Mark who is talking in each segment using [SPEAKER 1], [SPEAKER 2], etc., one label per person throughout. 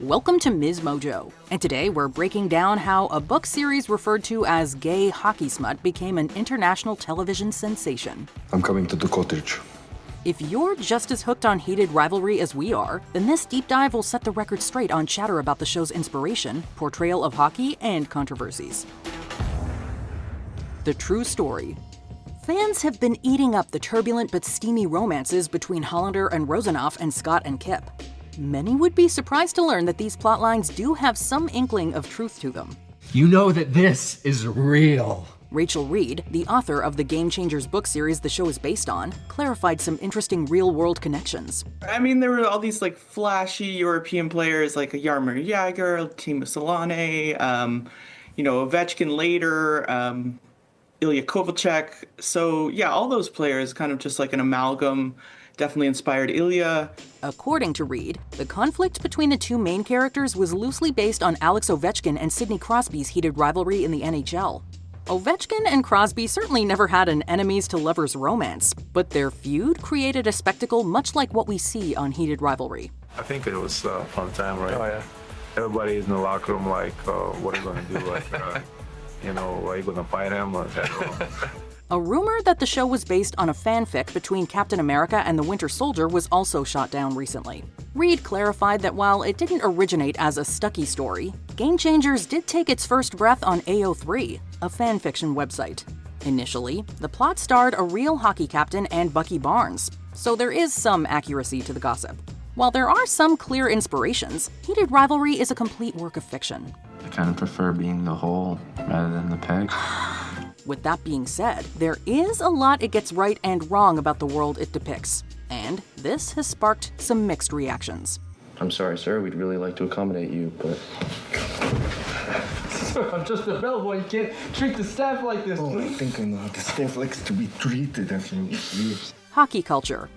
[SPEAKER 1] Welcome to MsMojo, and today we're breaking down how a book series referred to as gay hockey smut became an international television sensation.
[SPEAKER 2] I'm coming to the cottage.
[SPEAKER 1] If you're just as hooked on Heated Rivalry as we are, then this deep dive will set the record straight on chatter about the show's inspiration, portrayal of hockey, and controversies. The true story. Fans have been eating up the turbulent but steamy romances between Hollander and Rozanov and Scott and Kip. Many would be surprised to learn that these plotlines do have some inkling of truth to them.
[SPEAKER 3] You know that this is real.
[SPEAKER 1] Reid, the author of the Game Changers book series the show is based on, clarified some interesting real-world connections.
[SPEAKER 4] I mean, there were all these flashy European players like Jaromir Jagr, Timo Solane, Ovechkin later, Ilya Kovalchuk. So yeah, all those players kind of just like an amalgam. Definitely inspired Ilya.
[SPEAKER 1] According to Reid, the conflict between the two main characters was loosely based on Alex Ovechkin and Sidney Crosby's heated rivalry in the NHL. Ovechkin and Crosby certainly never had an enemies-to-lovers romance, but their feud created a spectacle much like what we see on Heated Rivalry.
[SPEAKER 5] I think it was a fun time, right?
[SPEAKER 2] Oh, yeah.
[SPEAKER 5] Everybody's in the locker room like, what are you going to do? Are you going to fight him?
[SPEAKER 1] A rumor that the show was based on a fanfic between Captain America and the Winter Soldier was also shot down recently. Reid clarified that while it didn't originate as a Stuckey story, Game Changers did take its first breath on AO3, a fanfiction website. Initially, the plot starred a real hockey captain and Bucky Barnes, so there is some accuracy to the gossip. While there are some clear inspirations, Heated Rivalry is a complete work of fiction.
[SPEAKER 6] I kind of prefer being the hole rather than the peg.
[SPEAKER 1] With that being said, there is a lot it gets right and wrong about the world it depicts, and this has sparked some mixed reactions.
[SPEAKER 6] I'm sorry, sir. We'd really like to accommodate you, but...
[SPEAKER 3] I'm just a bellboy. You can't treat the staff like this.
[SPEAKER 2] Oh, I think I know how the staff likes to be treated.
[SPEAKER 1] Hockey culture.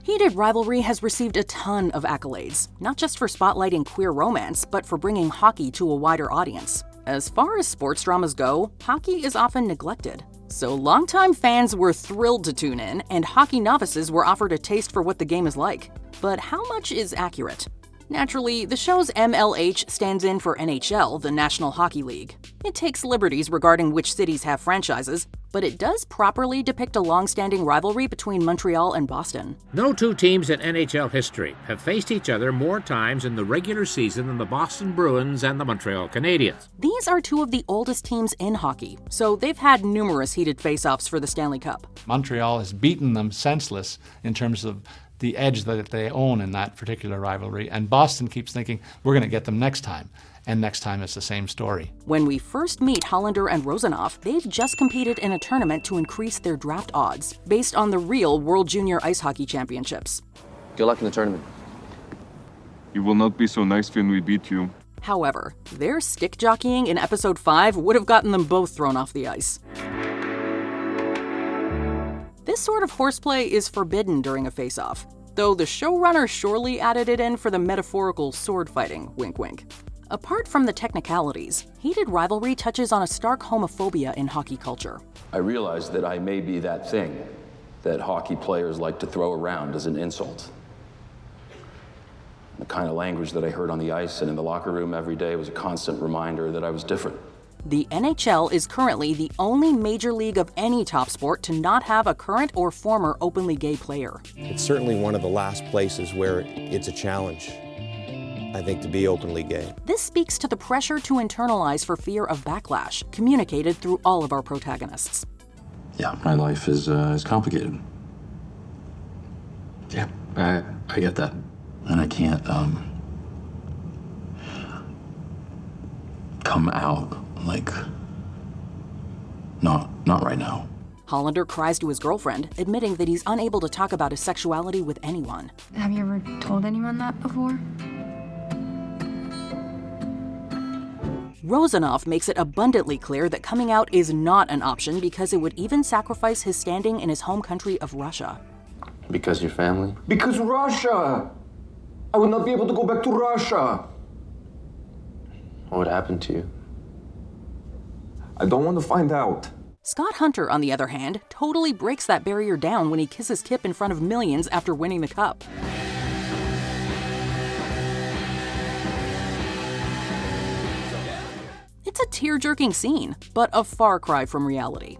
[SPEAKER 1] Heated Rivalry has received a ton of accolades, not just for spotlighting queer romance, but for bringing hockey to a wider audience. As far as sports dramas go, hockey is often neglected. So longtime fans were thrilled to tune in, and hockey novices were offered a taste for what the game is like. But how much is accurate? Naturally, the show's MLH stands in for NHL, the National Hockey League. It takes liberties regarding which cities have franchises, but it does properly depict a long-standing rivalry between Montreal and Boston.
[SPEAKER 7] No two teams in NHL history have faced each other more times in the regular season than the Boston Bruins and the Montreal Canadiens.
[SPEAKER 1] These are two of the oldest teams in hockey, so they've had numerous heated face-offs for the Stanley Cup.
[SPEAKER 8] Montreal has beaten them senseless in terms of the edge that they own in that particular rivalry, and Boston keeps thinking, we're going to get them next time. And next time it's the same story.
[SPEAKER 1] When we first meet Hollander and Rozanov, they've just competed in a tournament to increase their draft odds, based on the real World Junior Ice Hockey Championships.
[SPEAKER 6] Good luck in the tournament.
[SPEAKER 9] You will not be so nice when we beat you.
[SPEAKER 1] However, their stick jockeying in episode 5 would have gotten them both thrown off the ice. This sort of horseplay is forbidden during a face-off, though the showrunner surely added it in for the metaphorical sword fighting, wink wink. Apart from the technicalities, Heated Rivalry touches on a stark homophobia in hockey culture.
[SPEAKER 10] I realize that I may be that thing that hockey players like to throw around as an insult. The kind of language that I heard on the ice and in the locker room every day was a constant reminder that I was different.
[SPEAKER 1] The NHL is currently the only major league of any top sport to not have a current or former openly gay player.
[SPEAKER 11] It's certainly one of the last places where it's a challenge, I think, to be openly gay.
[SPEAKER 1] This speaks to the pressure to internalize for fear of backlash, communicated through all of our protagonists.
[SPEAKER 6] Yeah, my life is complicated. Yeah, I get that. And I can't, come out, not right now.
[SPEAKER 1] Hollander cries to his girlfriend, admitting that he's unable to talk about his sexuality with anyone.
[SPEAKER 12] Have you ever told anyone that before?
[SPEAKER 1] Rozanov makes it abundantly clear that coming out is not an option because it would even sacrifice his standing in his home country of Russia.
[SPEAKER 6] Because your family?
[SPEAKER 2] Because Russia! I would not be able to go back to Russia!
[SPEAKER 6] What would happen to you?
[SPEAKER 2] I don't want to find out.
[SPEAKER 1] Scott Hunter, on the other hand, totally breaks that barrier down when he kisses Kip in front of millions after winning the cup. It's a tear-jerking scene, but a far cry from reality.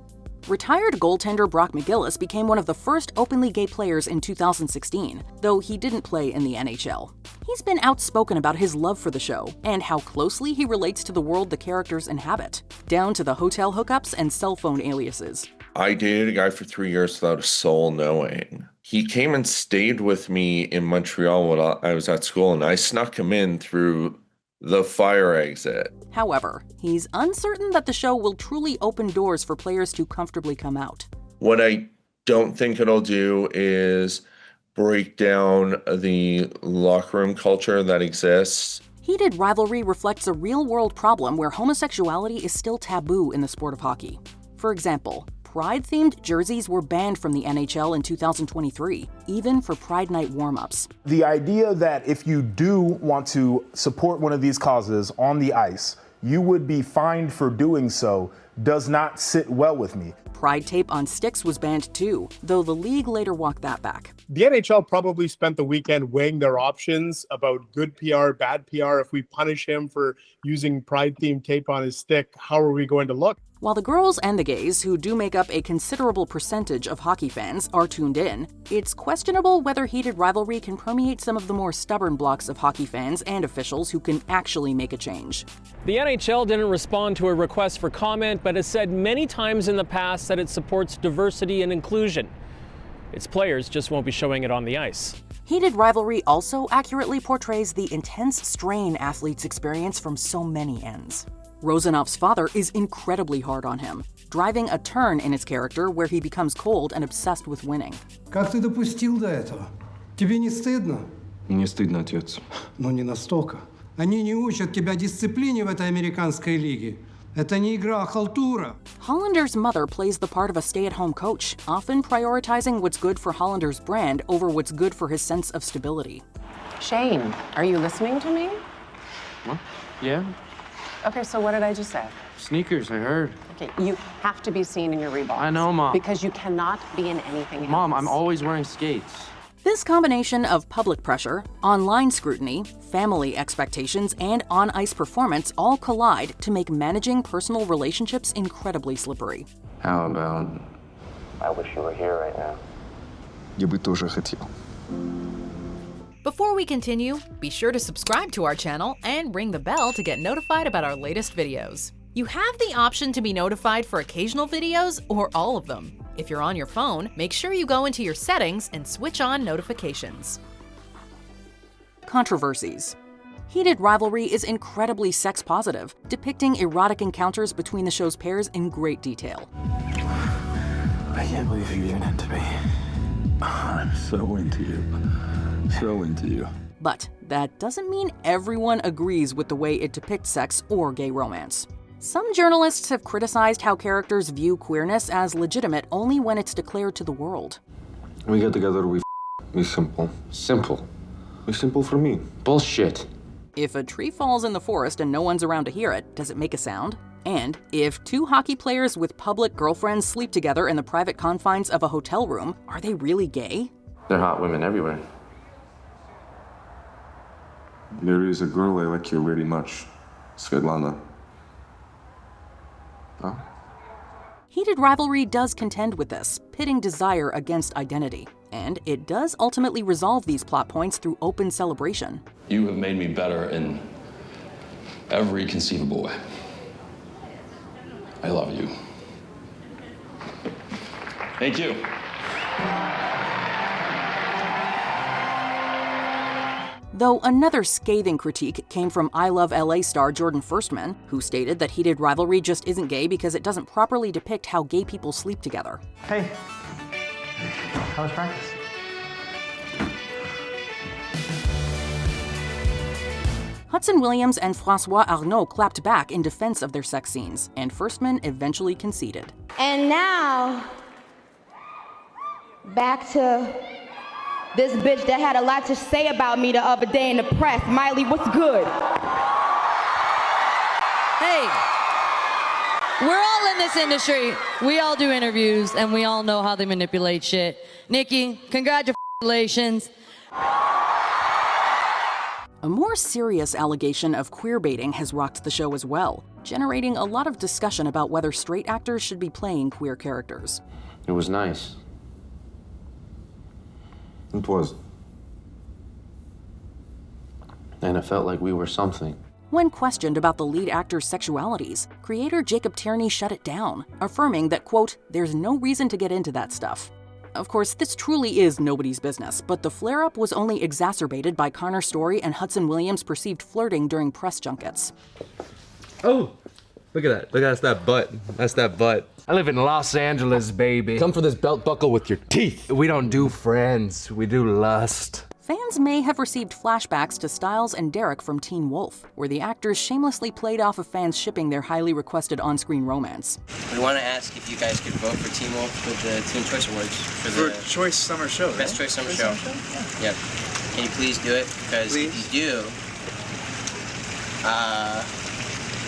[SPEAKER 1] Retired goaltender Brock McGillis became one of the first openly gay players in 2016, though he didn't play in the NHL. He's been outspoken about his love for the show and how closely he relates to the world the characters inhabit, down to the hotel hookups and cell phone aliases.
[SPEAKER 13] I dated a guy for 3 years without a soul knowing. He came and stayed with me in Montreal while I was at school, and I snuck him in through the fire exit.
[SPEAKER 1] However, he's uncertain that the show will truly open doors for players to comfortably come out.
[SPEAKER 13] What I don't think it'll do is break down the locker room culture that exists.
[SPEAKER 1] Heated Rivalry reflects a real-world problem where homosexuality is still taboo in the sport of hockey. For example, Pride-themed jerseys were banned from the NHL in 2023, even for Pride Night warm-ups.
[SPEAKER 14] The idea that if you do want to support one of these causes on the ice, you would be fined for doing so does not sit well with me.
[SPEAKER 1] Pride tape on sticks was banned too, though the league later walked that back.
[SPEAKER 15] The NHL probably spent the weekend weighing their options about good PR, bad PR. If we punish him for using Pride-themed tape on his stick, how are we going to look?
[SPEAKER 1] While the girls and the gays, who do make up a considerable percentage of hockey fans, are tuned in, it's questionable whether Heated Rivalry can permeate some of the more stubborn blocks of hockey fans and officials who can actually make a change.
[SPEAKER 16] The NHL didn't respond to a request for comment, but has said many times in the past that it supports diversity and inclusion. Its players just won't be showing it on the ice.
[SPEAKER 1] Heated Rivalry also accurately portrays the intense strain athletes experience from so many ends. Rozanov's father is incredibly hard on him, driving a turn in his character where he becomes cold and obsessed with winning.
[SPEAKER 17] Как ты допустил до этого? Тебе не стыдно?
[SPEAKER 9] Не стыдно, отец.
[SPEAKER 17] Но не настолько. Они не учат тебя дисциплине в этой американской лиге. Это не игра, а халтура.
[SPEAKER 1] Hollander's mother plays the part of a stay-at-home coach, often prioritizing what's good for Hollander's brand over what's good for his sense of stability.
[SPEAKER 18] Shane, are you listening to me?
[SPEAKER 19] What? Yeah?
[SPEAKER 18] Okay, so what did I just say?
[SPEAKER 19] Sneakers, I heard.
[SPEAKER 18] Okay, you have to be seen in your Reeboks.
[SPEAKER 19] I know, Mom.
[SPEAKER 18] Because you cannot be in anything else.
[SPEAKER 19] Mom, I'm always wearing skates.
[SPEAKER 1] This combination of public pressure, online scrutiny, family expectations, and on-ice performance all collide to make managing personal relationships incredibly slippery.
[SPEAKER 6] How about...
[SPEAKER 10] I wish you were here right now.
[SPEAKER 9] Я бы тоже хотел.
[SPEAKER 20] Before we continue, be sure to subscribe to our channel and ring the bell to get notified about our latest videos. You have the option to be notified for occasional videos or all of them. If you're on your phone, make sure you go into your settings and switch on notifications.
[SPEAKER 1] Controversies. Heated Rivalry is incredibly sex-positive, depicting erotic encounters between the show's pairs in great detail.
[SPEAKER 6] I can't believe you're even into me. I'm so into you. So into you.
[SPEAKER 1] But that doesn't mean everyone agrees with the way it depicts sex or gay romance. Some journalists have criticized how characters view queerness as legitimate only when it's declared to the world.
[SPEAKER 9] We get together, we simple. Simple. We simple for me. Bullshit.
[SPEAKER 1] If a tree falls in the forest and no one's around to hear it, does it make a sound? And if two hockey players with public girlfriends sleep together in the private confines of a hotel room, are they really gay?
[SPEAKER 19] There are hot women everywhere.
[SPEAKER 9] There is a girl I like you very much, Svetlana. Huh?
[SPEAKER 1] Heated Rivalry does contend with this, pitting desire against identity. And it does ultimately resolve these plot points through open celebration.
[SPEAKER 10] You have made me better in every conceivable way. I love you. Thank you.
[SPEAKER 1] Though another scathing critique came from I Love LA star Jordan Firstman, who stated that Heated Rivalry just isn't gay because it doesn't properly depict how gay people sleep together.
[SPEAKER 21] Hey, how was practice?
[SPEAKER 1] Hudson Williams and François Arnault clapped back in defense of their sex scenes, and Firstman eventually conceded.
[SPEAKER 22] And now, back to this bitch that had a lot to say about me the other day in the press. Miley, what's good?
[SPEAKER 23] Hey, we're all in this industry. We all do interviews, and we all know how they manipulate shit. Nikki, congratulations.
[SPEAKER 1] A more serious allegation of queerbaiting has rocked the show as well, generating a lot of discussion about whether straight actors should be playing queer characters.
[SPEAKER 19] It was nice.
[SPEAKER 9] It was.
[SPEAKER 19] And it felt like we were something.
[SPEAKER 1] When questioned about the lead actor's sexualities, creator Jacob Tierney shut it down, affirming that, quote, "There's no reason to get into that stuff." Of course, this truly is nobody's business, but the flare-up was only exacerbated by Connor Story and Hudson Williams' perceived flirting during press junkets.
[SPEAKER 3] Oh, look at that. That's that butt. That's that butt. I live in Los Angeles, baby. Come for this belt buckle with your teeth. We don't do friends. We do lust.
[SPEAKER 1] Fans may have received flashbacks to Stiles and Derek from Teen Wolf, where the actors shamelessly played off of fans shipping their highly requested on-screen romance.
[SPEAKER 4] We want to ask if you guys could vote for Teen Wolf with the Teen Choice Awards for the
[SPEAKER 5] Choice Summer Show.
[SPEAKER 4] Best Choice Summer Show. Yep. Can you please do it? Because if you do,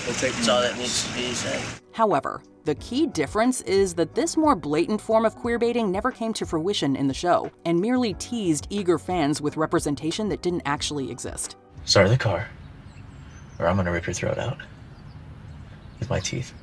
[SPEAKER 5] we'll take
[SPEAKER 4] that's all that needs to be said.
[SPEAKER 1] However, the key difference is that this more blatant form of queerbaiting never came to fruition in the show, and merely teased eager fans with representation that didn't actually exist.
[SPEAKER 4] Start the car, or I'm gonna rip your throat out with my teeth.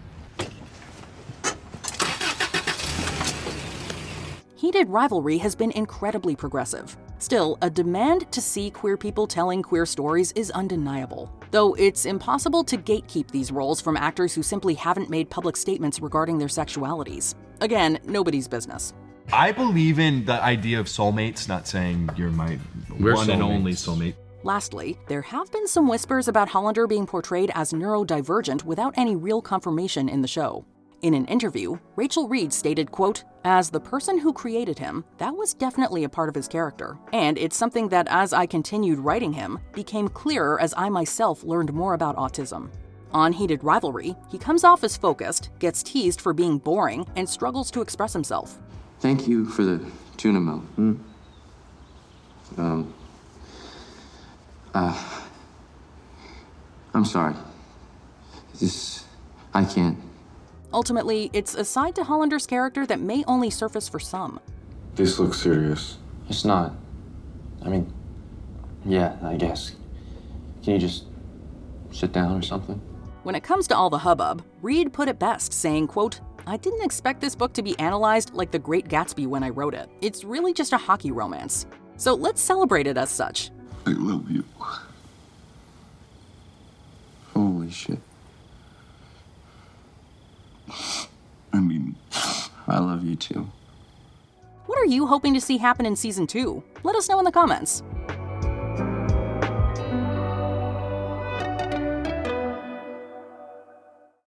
[SPEAKER 1] Heated Rivalry has been incredibly progressive. Still, a demand to see queer people telling queer stories is undeniable. Though it's impossible to gatekeep these roles from actors who simply haven't made public statements regarding their sexualities. Again, nobody's business.
[SPEAKER 24] I believe in the idea of soulmates, not saying you're my one and only soulmate.
[SPEAKER 1] Lastly, there have been some whispers about Hollander being portrayed as neurodivergent without any real confirmation in the show. In an interview, Rachel Reid stated, quote, "As the person who created him, that was definitely a part of his character. And it's something that, as I continued writing him, became clearer as I myself learned more about autism." On Heated Rivalry, he comes off as focused, gets teased for being boring, and struggles to express himself.
[SPEAKER 19] Thank you for the tuna melt. I'm sorry. I can't.
[SPEAKER 1] Ultimately, it's a side to Hollander's character that may only surface for some.
[SPEAKER 9] This looks serious.
[SPEAKER 19] It's not. I mean, yeah, I guess. Can you just sit down or something?
[SPEAKER 1] When it comes to all the hubbub, Reid put it best, saying, quote, "I didn't expect this book to be analyzed like The Great Gatsby when I wrote it. It's really just a hockey romance. So let's celebrate it as such."
[SPEAKER 9] I love you.
[SPEAKER 19] Holy shit.
[SPEAKER 9] I mean,
[SPEAKER 19] I love you too.
[SPEAKER 1] What are you hoping to see happen in Season 2? Let us know in the comments.